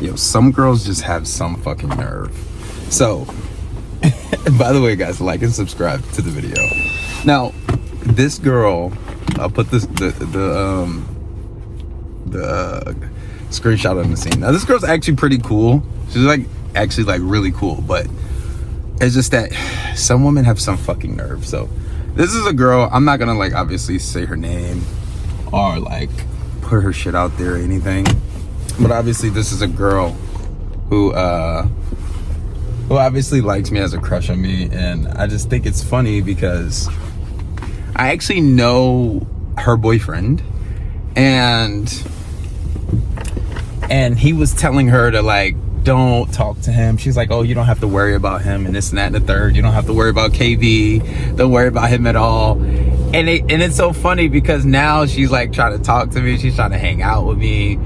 Yo, some girls just have some fucking nerve. So, by the way, guys, like and subscribe to the video. Now, this girl, I'll put the screenshot on the scene. Now, this girl's actually pretty cool. She's like actually like really cool, but it's just that some women have some fucking nerve. So, this is a girl. I'm not gonna like obviously say her name or like put her shit out there or anything. But obviously, this is a girl who obviously likes me, has a crush on me, and I just think it's funny because I actually know her boyfriend, and he was telling her to like don't talk to him. She's like, oh, you don't have to worry about him and this and that and the third. You don't have to worry about KV. Don't worry about him at all. And it's so funny because now she's like trying to talk to me. She's trying to hang out with me.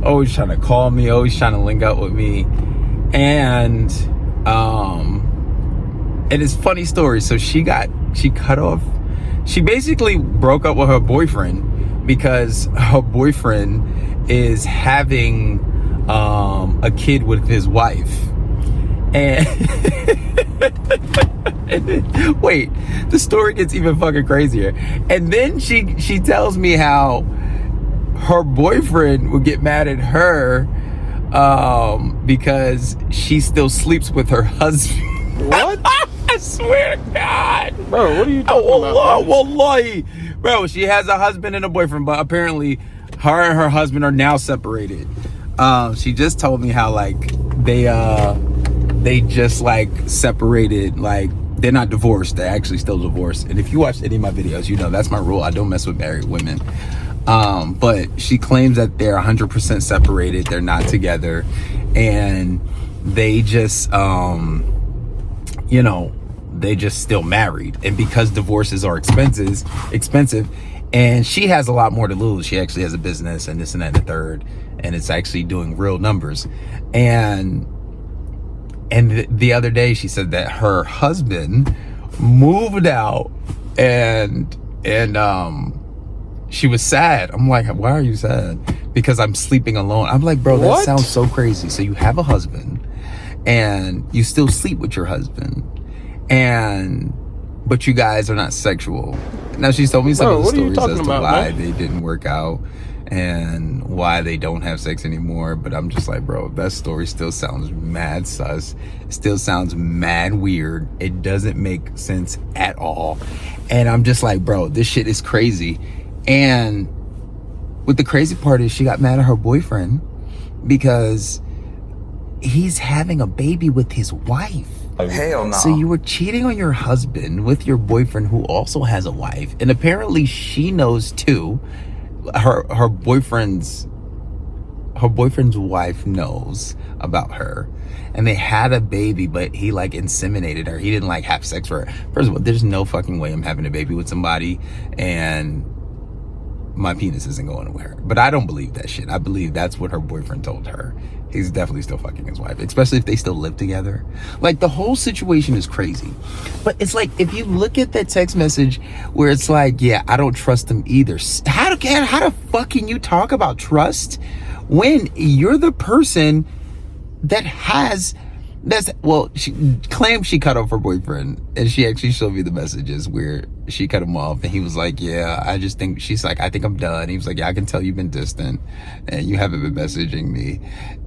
Always trying to call me, always trying to link up with me. And it's a funny story. So she cut off, she basically broke up with her boyfriend because her boyfriend is having a kid with his wife. And wait, the story gets even fucking crazier. And then she tells me how her boyfriend would get mad at her because she still sleeps with her husband. What? I swear to God. Bro, what are you talking about? Wallahi. Bro, she has a husband and a boyfriend, but apparently her and her husband are now separated. She just told me how like they just like separated, like they're not divorced, they're actually still divorced. And if you watch any of my videos, you know that's my rule. I don't mess with married women. But she claims that they're 100% separated, they're not together, and they just you know, they just still married. And because divorces are expensive, and she has a lot more to lose. She actually has a business and this and that and the third, and it's actually doing real numbers. And the other day she said that her husband moved out and she was sad. I'm like, why are you sad? Because I'm sleeping alone. I'm like, bro, that sounds so crazy. So you have a husband and you still sleep with your husband, but you guys are not sexual. Now she's told me some of the stories as to why they didn't work out and why they don't have sex anymore. But I'm just like, bro, that story still sounds mad sus. It still sounds mad weird. It doesn't make sense at all. And I'm just like, bro, this shit is crazy. And what the crazy part is, she got mad at her boyfriend because he's having a baby with his wife. Hell no. So you were cheating on your husband with your boyfriend who also has a wife, and apparently she knows too. Her boyfriend's wife knows about her, and they had a baby, but he like inseminated her. He didn't like have sex for her. First of all, there's no fucking way I'm having a baby with somebody and my penis isn't going nowhere. But I don't believe that shit. I believe that's what her boyfriend told her. He's definitely still fucking his wife, especially if they still live together. Like, the whole situation is crazy. But it's like, if you look at that text message where it's like, yeah, I don't trust him either. How the fuck can you talk about trust when you're the person that has... she claims she cut off her boyfriend, and she actually showed me the messages where she cut him off, and he was like, yeah, I just think, she's like, I think I'm done. He was like, yeah, I can tell you've been distant and you haven't been messaging me.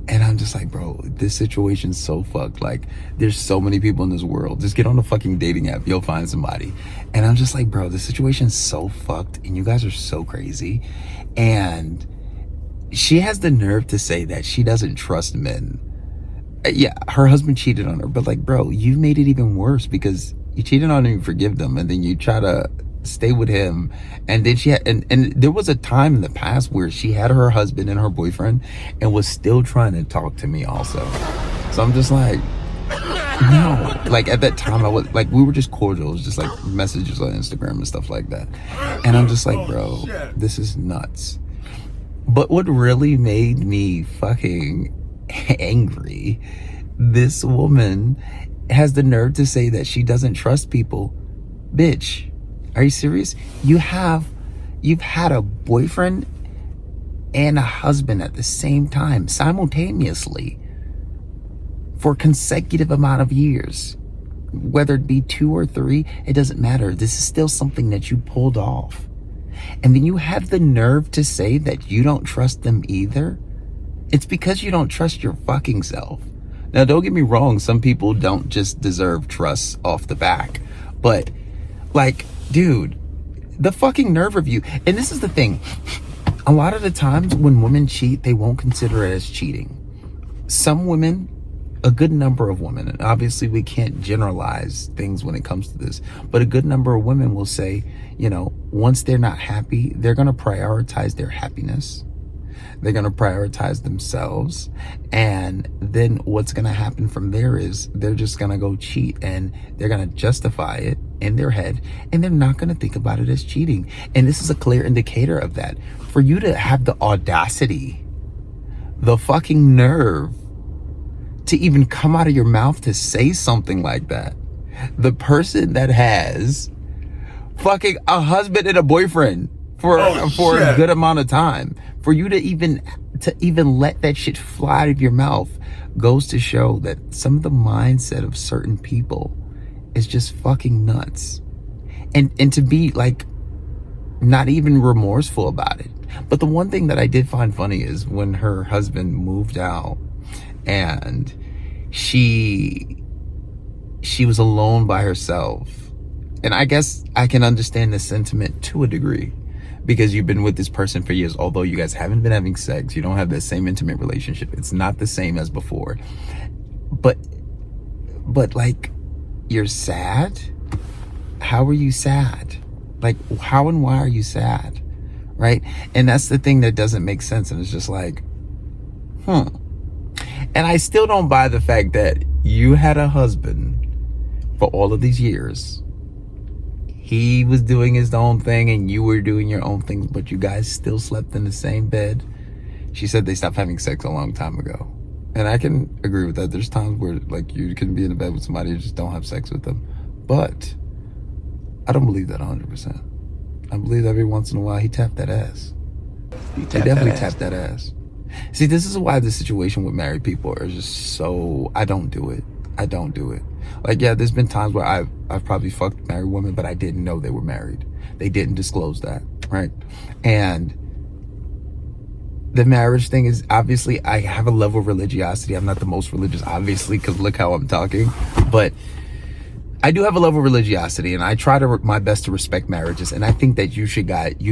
And I'm just like, bro, this situation's so fucked. Like, there's so many people in this world. Just get on the fucking dating app, you'll find somebody. And I'm just like, bro, this situation's so fucked and you guys are so crazy. And she has the nerve to say that she doesn't trust men. Yeah, her husband cheated on her, but like, bro, you made it even worse because you cheated on him, you forgive them, and then you try to stay with him. And then she had, and there was a time in the past where she had her husband and her boyfriend and was still trying to talk to me also. So I'm just like, no. Like, at that time, I was like, we were just cordial. It was just like messages on Instagram and stuff like that. And I'm just like, bro, this is nuts. But what really made me fucking angry, this woman has the nerve to say that she doesn't trust people. Bitch, are you serious? You've had a boyfriend and a husband at the same time, simultaneously, for a consecutive amount of years, whether it be 2 or 3, it doesn't matter. This is still something that you pulled off. And then you have the nerve to say that you don't trust them either. It's because you don't trust your fucking self. Now, don't get me wrong. Some people don't just deserve trust off the back. But, like, dude, the fucking nerve of you. And this is the thing. A lot of the times when women cheat, they won't consider it as cheating. Some women, a good number of women, and obviously we can't generalize things when it comes to this, but a good number of women will say, you know, once they're not happy, they're going to prioritize their happiness. They're going to prioritize themselves. And then what's going to happen from there is they're just going to go cheat, and they're going to justify it in their head, and they're not going to think about it as cheating. And this is a clear indicator of that. For you to have the audacity, the fucking nerve to even come out of your mouth to say something like that. The person that has fucking a husband and a boyfriend for a good amount of time, for you to even let that shit fly out of your mouth, goes to show that some of the mindset of certain people is just fucking nuts. And to be like not even remorseful about it. But the one thing that I did find funny is when her husband moved out and she was alone by herself. And I guess I can understand the sentiment to a degree, because you've been with this person for years. Although you guys haven't been having sex, you don't have that same intimate relationship. It's not the same as before. But like, you're sad? How are you sad? Like, how and why are you sad? Right? And that's the thing that doesn't make sense. And it's just like, And I still don't buy the fact that you had a husband for all of these years. He was doing his own thing and you were doing your own thing, but you guys still slept in the same bed. She said they stopped having sex a long time ago. And I can agree with that. There's times where, like, you can be in a bed with somebody and just don't have sex with them. But I don't believe that 100%. I believe every once in a while he tapped that ass. He definitely tapped that ass. See, this is why the situation with married people are just so... I don't do it. Like, yeah, there's been times where I've probably fucked married women, but I didn't know they were married. They didn't disclose that, right? And the marriage thing is, obviously, I have a level of religiosity. I'm not the most religious, obviously, because look how I'm talking. But I do have a level of religiosity, and I try my best to respect marriages. And I think that you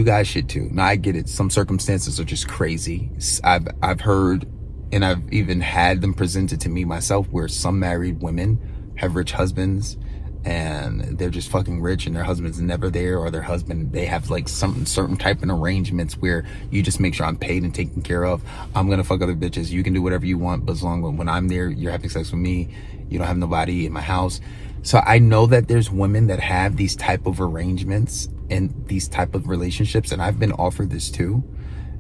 guys should too. Now, I get it. Some circumstances are just crazy. I've heard, and I've even had them presented to me myself, where some married women have rich husbands and they're just fucking rich and their husband's never there, or their husband, they have like some certain type of arrangements where you just make sure I'm paid and taken care of. I'm gonna fuck other bitches. You can do whatever you want, but as long as when I'm there, you're having sex with me. You don't have nobody in my house. So I know that there's women that have these type of arrangements and these type of relationships, and I've been offered this too.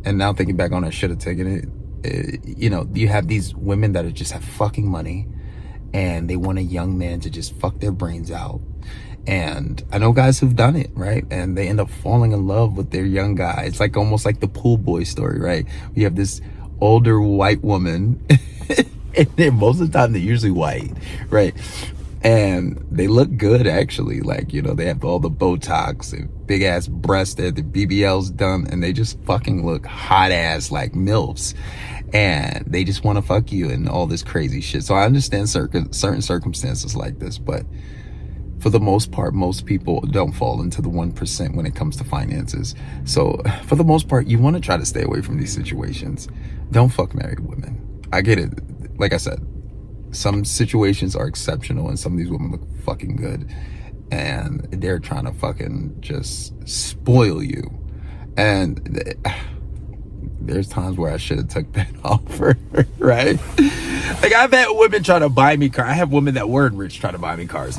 And now thinking back on it, I should have taken it. You know, you have these women that just have fucking money, and they want a young man to just fuck their brains out. And I know guys who've done it, right? And they end up falling in love with their young guy. It's like almost like the pool boy story, right? You have this older white woman, and then most of the time they're usually white, right? And they look good, actually. Like, you know, they have all the Botox and big ass breasts, the BBLs done, and they just fucking look hot ass like MILFs. And they just want to fuck you and all this crazy shit. So I understand certain circumstances like this, but for the most part, most people don't fall into the 1% when it comes to finances. So for the most part, you want to try to stay away from these situations. Don't fuck married women. I get it. Like I said, some situations are exceptional and some of these women look fucking good and they're trying to fucking just spoil you. And there's times where I should have took that offer, right? Like, I've had women try to buy me cars. I have women that weren't rich try to buy me cars.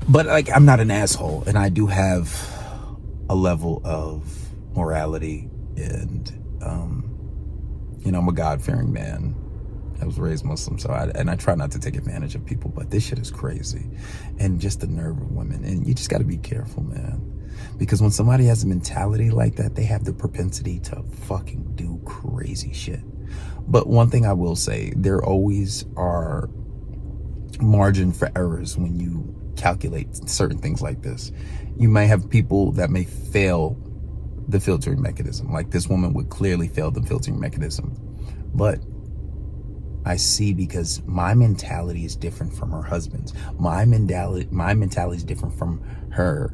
But, like, I'm not an asshole. And I do have a level of morality. And, you know, I'm a God-fearing man. I was raised Muslim, so I try not to take advantage of people, but this shit is crazy. And just the nerve of women. And you just got to be careful, man. Because when somebody has a mentality like that, they have the propensity to fucking do crazy shit. But one thing I will say, there always are margin for errors when you calculate certain things like this. You may have people that may fail the filtering mechanism. Like this woman would clearly fail the filtering mechanism. But I see, because my mentality is different from her husband's. My mentality is different from her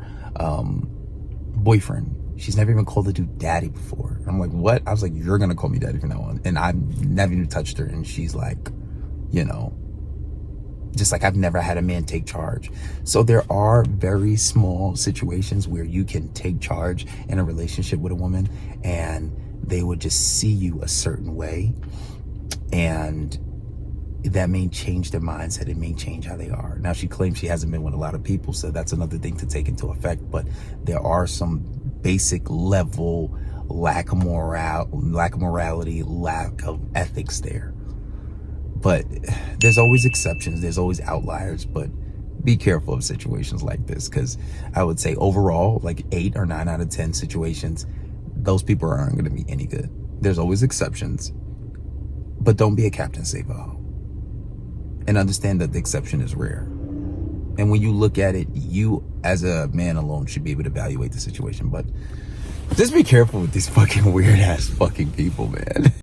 boyfriend. She's never even called the dude daddy before. I'm like, what? I was like, you're gonna call me daddy from now on. And I've never even touched her. And she's like, you know, just like I've never had a man take charge. So there are very small situations where you can take charge in a relationship with a woman and they would just see you a certain way. And that may change their mindset. It may change how they are. Now, she claims she hasn't been with a lot of people, so that's another thing to take into effect. But there are some basic level lack of morality, lack of ethics there. But there's always exceptions. There's always outliers. But be careful of situations like this, because I would say overall, like 8 or 9 out of 10 situations, those people aren't going to be any good. There's always exceptions. But don't be a Captain Save-A-Ho. And understand that the exception is rare. And when you look at it, you as a man alone should be able to evaluate the situation. But just be careful with these fucking weird ass fucking people, man.